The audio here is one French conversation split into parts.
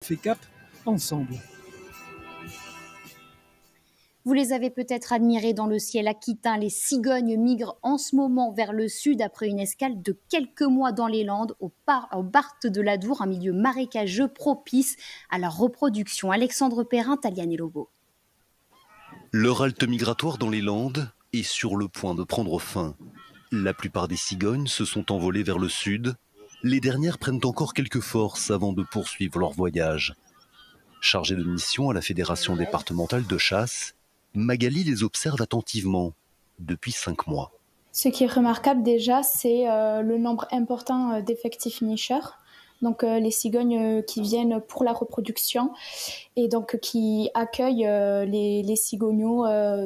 Fait cap ensemble. Vous les avez peut-être admirés dans le ciel aquitain. Les cigognes migrent en ce moment vers le sud après une escale de quelques mois dans les Landes, au Barthes de l'Adour, un milieu marécageux propice à la reproduction. Alexandre Perrin, Taliane Lobo. Leur halte migratoire dans les Landes est sur le point de prendre fin. La plupart des cigognes se sont envolées vers le sud. Les dernières prennent encore quelques forces avant de poursuivre leur voyage. Chargée de mission à la Fédération départementale de chasse, Magali les observe attentivement depuis 5 mois. Ce qui est remarquable déjà, c'est le nombre important d'effectifs nicheurs. Donc les cigognes qui viennent pour la reproduction et donc qui accueillent les cigogneaux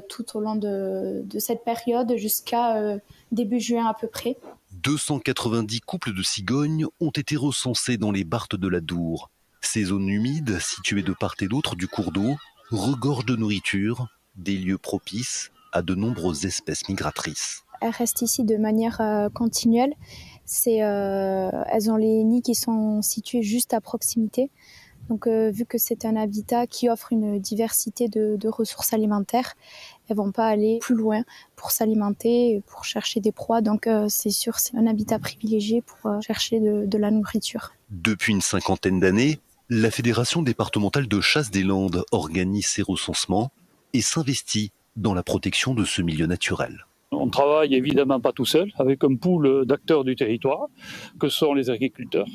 tout au long de cette période jusqu'à début juin à peu près. 290 couples de cigognes ont été recensés dans les Barthes de l'Adour. Ces zones humides, situées de part et d'autre du cours d'eau, regorgent de nourriture, des lieux propices à de nombreuses espèces migratrices. Elles restent ici de manière continuelle. Elles ont les nids qui sont situés juste à proximité. Donc, vu que c'est un habitat qui offre une diversité de ressources alimentaires, elles ne vont pas aller plus loin pour s'alimenter, pour chercher des proies. Donc, c'est sûr, c'est un habitat privilégié pour chercher de la nourriture. Depuis une 50aine d'années, la Fédération départementale de chasse des Landes organise ses recensements et s'investit dans la protection de ce milieu naturel. On travaille évidemment pas tout seul, avec un pool d'acteurs du territoire, que sont les agriculteurs.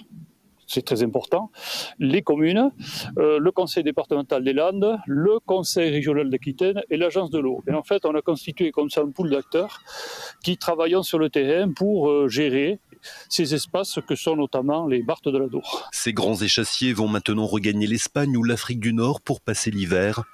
C'est très important, les communes, le conseil départemental des Landes, le conseil régional d'Aquitaine et l'agence de l'eau. Et en fait, on a constitué comme ça un pool d'acteurs qui travaillent sur le terrain pour gérer ces espaces que sont notamment les Barthes de l'Adour. Ces grands échassiers vont maintenant regagner l'Espagne ou l'Afrique du Nord pour passer l'hiver